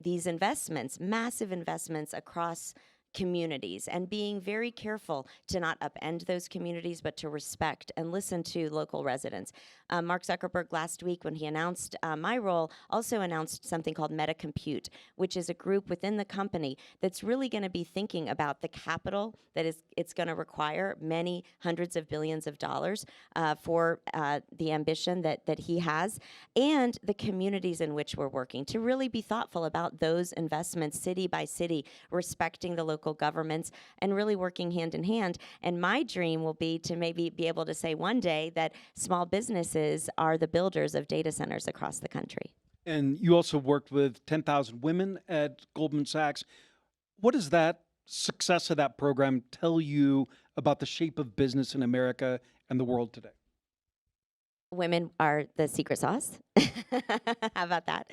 F: these investments, massive investments across communities, and being very careful to not upend those communities, but to respect and listen to local residents. Mark Zuckerberg last week, when he announced my role, also announced something called Meta Compute, which is a group within the company that's really going to be thinking about the capital that it's going to require, many hundreds of billions of dollars for the ambition that he has, and the communities in which we're working, to really be thoughtful about those investments city by city, respecting the local governments, and really working hand in hand. And my dream will be to maybe be able to say one day that small businesses are the builders of data centers across the country.
E: And you also worked with 10,000 women at Goldman Sachs. What does that success of that program tell you about the shape of business in America and the world today?
F: Women are the secret sauce. How about that?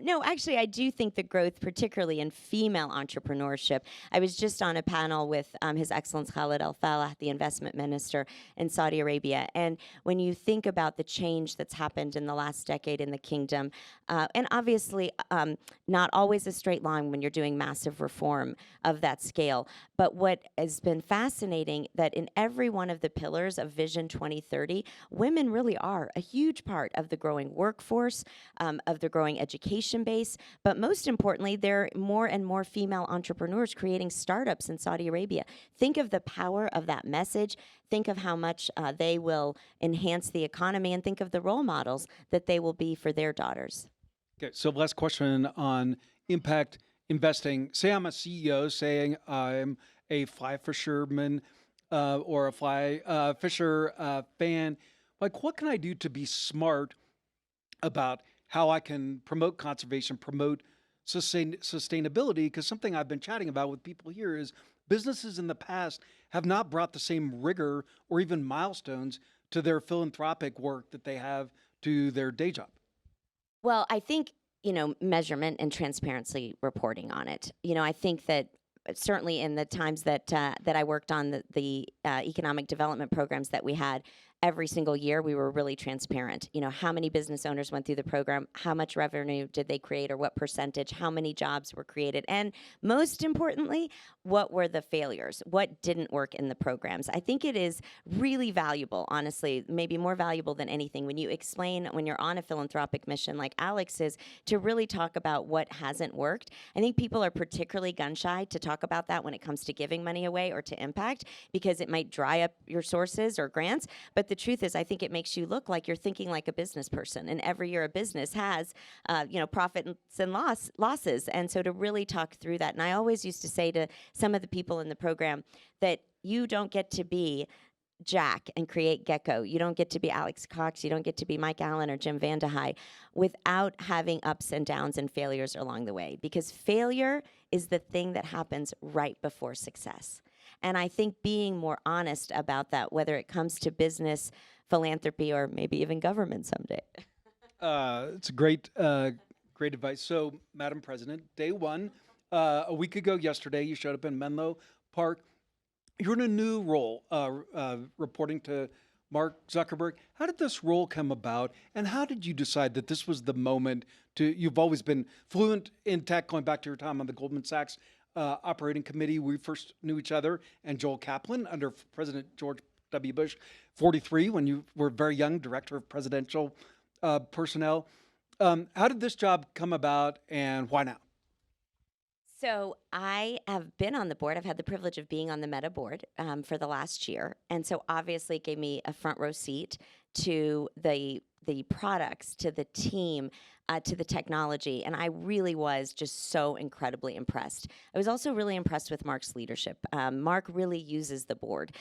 F: No, actually, I do think the growth, particularly in female entrepreneurship. I was just on a panel with His Excellency Khaled Al Faleh, the investment minister in Saudi Arabia. And when you think about the change that's happened in the last decade in the kingdom, and obviously not always a straight line when you're doing massive reform of that scale, but what has been fascinating, that in every one of the pillars of Vision 2030, women really are a huge part of the growing workforce, of the growing education base, but most importantly, there are more and more female entrepreneurs creating startups in Saudi Arabia. Think of the power of that message. Think of how much they will enhance the economy, and think of the role models that they will be for their daughters.
E: Okay, so last question on impact investing. Say I'm a CEO saying I'm a fly fisherman or a fly fisher fan. Like, what can I do to be smart about how I can promote conservation, promote sustainability? Because something I've been chatting about with people here is businesses in the past have not brought the same rigor or even milestones to their philanthropic work that they have to their day job.
F: Well, I think, measurement and transparency reporting on it. I think that certainly in the times that I worked on the economic development programs that we had, every single year we were really transparent. How many business owners went through the program, how much revenue did they create, or what percentage, how many jobs were created, and most importantly, what were the failures, what didn't work in the programs. I think it is really valuable, honestly, maybe more valuable than anything, when you explain, when you're on a philanthropic mission like Alex is, to really talk about what hasn't worked. I think people are particularly gun shy to talk about that when it comes to giving money away or to impact, because it might dry up your sources or grants. But the truth is, I think it makes you look like you're thinking like a business person. And every year a business has, profits and losses. And so to really talk through that. And I always used to say to some of the people in the program that you don't get to be Jack and create Gecko. You don't get to be Alex Cox. You don't get to be Mike Allen or Jim Vandehei without having ups and downs and failures along the way. Because failure is the thing that happens right before success. And I think being more honest about that, whether it comes to business, philanthropy, or maybe even government someday.
E: It's a great advice. So, Madam President, day one, a week ago yesterday, you showed up in Menlo Park. You're in a new role, reporting to Mark Zuckerberg. How did this role come about, and how did you decide that this was the moment you've always been fluent in tech, going back to your time on the Goldman Sachs operating committee. We first knew each other, and Joel Kaplan under President George W. Bush, 43, when you were very young, director of presidential personnel. How did this job come about, and why now?
F: So I have been on the board. I've had the privilege of being on the Meta board for the last year. And so obviously it gave me a front row seat to the products, to the team, to the technology, and I really was just so incredibly impressed. I was also really impressed with Mark's leadership. Mark really uses the board.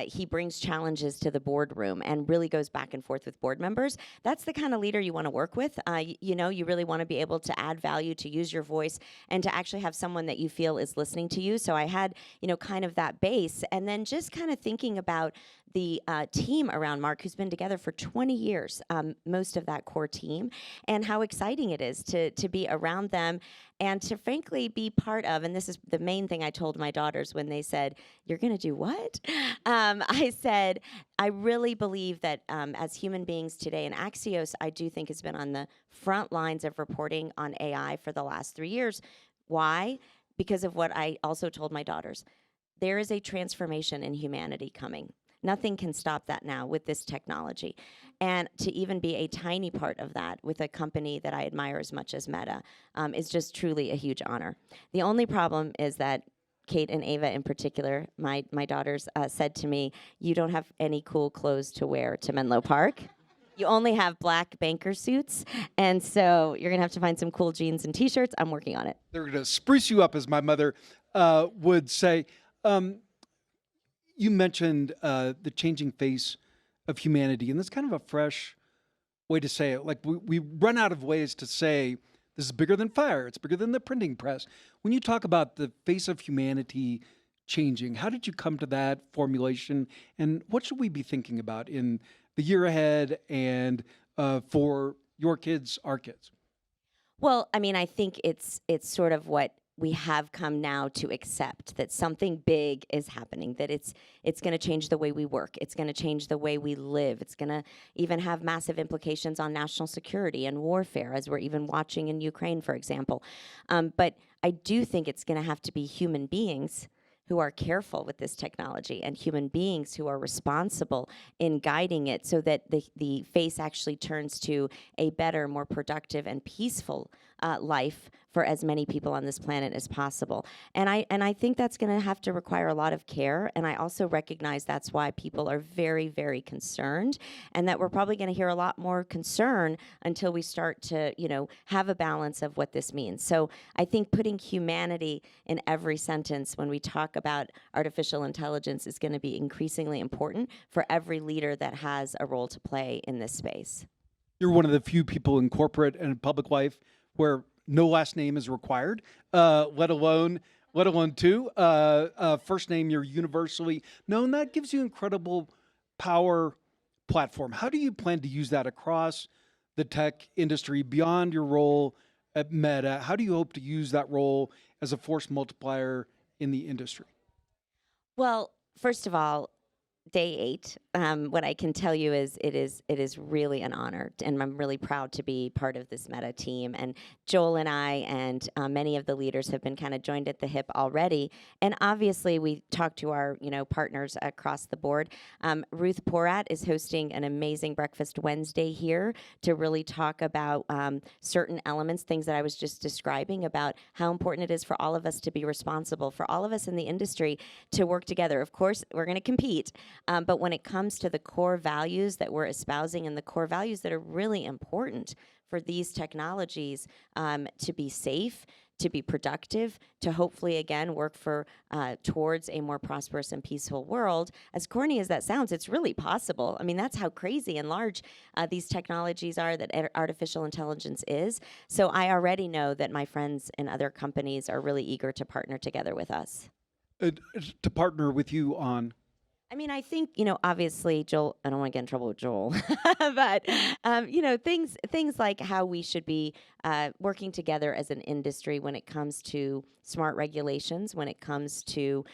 F: He brings challenges to the boardroom and really goes back and forth with board members. That's the kind of leader you want to work with. You really want to be able to add value, to use your voice, and to actually have someone that you feel is listening to you. So I had, kind of that base, and then just kind of thinking about the team around Mark, who's been together for 20 years, most of that core team, and how exciting it is to be around them and to frankly be part of, and this is the main thing I told my daughters when they said, "You're going to do what?" I said, I really believe that as human beings today, and Axios, I do think has been on the front lines of reporting on AI for the last 3 years. Why? Because of what I also told my daughters. There is a transformation in humanity coming. Nothing can stop that now with this technology. And to even be a tiny part of that with a company that I admire as much as Meta is just truly a huge honor. The only problem is that Kate and Ava in particular, my daughters, said to me, "You don't have any cool clothes to wear to Menlo Park. You only have black banker suits, and so you're going to have to find some cool jeans and T-shirts. I'm working on it."
E: They're going to spruce you up, as my mother would say. You mentioned the changing face of humanity, and that's kind of a fresh way to say it. Like we run out of ways to say this is bigger than fire. It's bigger than the printing press. When you talk about the face of humanity changing, how did you come to that formulation, and what should we be thinking about in the year ahead and for your kids, our kids?
F: Well, I mean, I think it's sort of what we have come now to accept, that something big is happening, that it's going to change the way we work, it's going to change the way we live, it's going to even have massive implications on national security and warfare, as we're even watching in Ukraine, for example. But I do think it's going to have to be human beings who are careful with this technology and human beings who are responsible in guiding it so that the face actually turns to a better, more productive and peaceful life for as many people on this planet as possible. And I think that's going to have to require a lot of care. And I also recognize that's why people are very, very concerned, and that we're probably going to hear a lot more concern until we start to, have a balance of what this means. So I think putting humanity in every sentence when we talk about artificial intelligence is going to be increasingly important for every leader that has a role to play in this space.
E: You're one of the few people in corporate and public life where no last name is required, let alone two. First name, you're universally known. That gives you incredible power platform. How do you plan to use that across the tech industry beyond your role at Meta? How do you hope to use that role as a force multiplier in the industry?
F: Well, first of all, day 8, what I can tell you is it is really an honor, and I'm really proud to be part of this Meta team. And Joel and I and many of the leaders have been kind of joined at the hip already. And obviously, we talked to our partners across the board. Ruth Porat is hosting an amazing Breakfast Wednesday here to really talk about certain elements, things that I was just describing about how important it is for all of us to be responsible, for all of us in the industry to work together. Of course, we're going to compete. But when it comes to the core values that we're espousing and the core values that are really important for these technologies to be safe, to be productive, to hopefully, again, work for towards a more prosperous and peaceful world, as corny as that sounds, it's really possible. I mean, that's how crazy and large these technologies are, that artificial intelligence is. So I already know that my friends in other companies are really eager to partner together with us.
E: To partner with you on?
F: I mean, I think, obviously, Joel, I don't want to get in trouble with Joel, but, things like how we should be working together as an industry when it comes to smart regulations, when it comes to,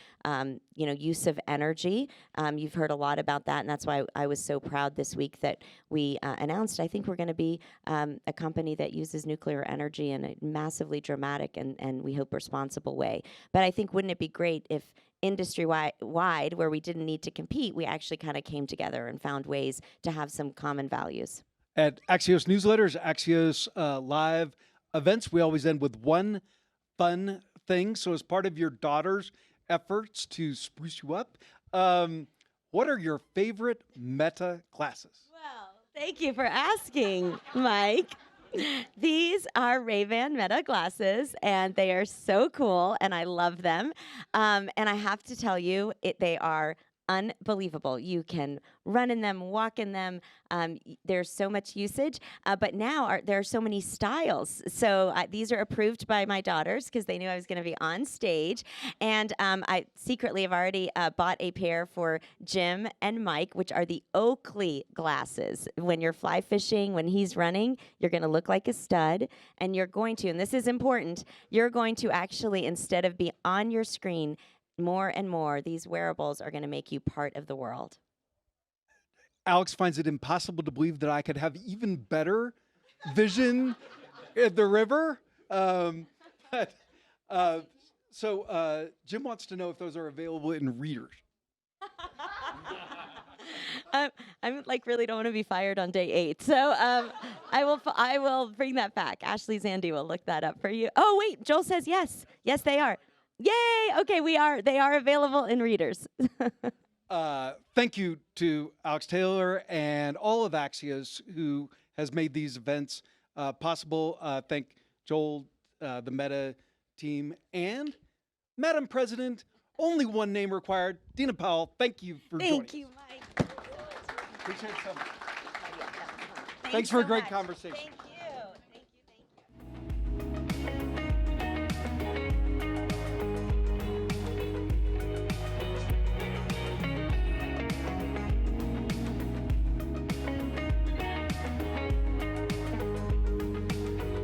F: use of energy. You've heard a lot about that, and that's why I was so proud this week that we announced, I think we're going to be a company that uses nuclear energy in a massively dramatic and we hope responsible way. But I think, wouldn't it be great if industry-wide, where we didn't need to compete, we actually kind of came together and found ways to have some common values.
E: At Axios newsletters, Axios live events, we always end with one fun thing. So as part of your daughter's efforts to spruce you up, what are your favorite Meta classes?
F: Well, thank you for asking, Mike. These are Ray-Ban Meta glasses, and they are so cool, and I love them. And I have to tell you, they are unbelievable. You can run in them, walk in them. There's so much usage, but now there are so many styles. So these are approved by my daughters because they knew I was going to be on stage. And I secretly have already bought a pair for Jim and Mike, which are the Oakley glasses. When you're fly fishing, when he's running, you're going to look like a stud. And you're going to, and this is important, you're going to actually, instead of be on your screen, more and more, these wearables are going to make you part of the world.
E: Alex finds it impossible to believe that I could have even better vision at the river. So Jim wants to know if those are available in readers.
F: I'm like really don't want to be fired on day 8, so I will bring that back. Ashley Zandy will look that up for you. Oh wait, Joel says yes. Yes, they are. Yay! Okay, they are available in readers.
E: Thank you to Alex Taylor and all of Axios who has made these events possible. Thank Joel, the Meta team, and Madam President, only one name required, Dina Powell. Thank you for joining.
F: Thank you, Mike.
E: Appreciate it so much. Thanks for a great conversation.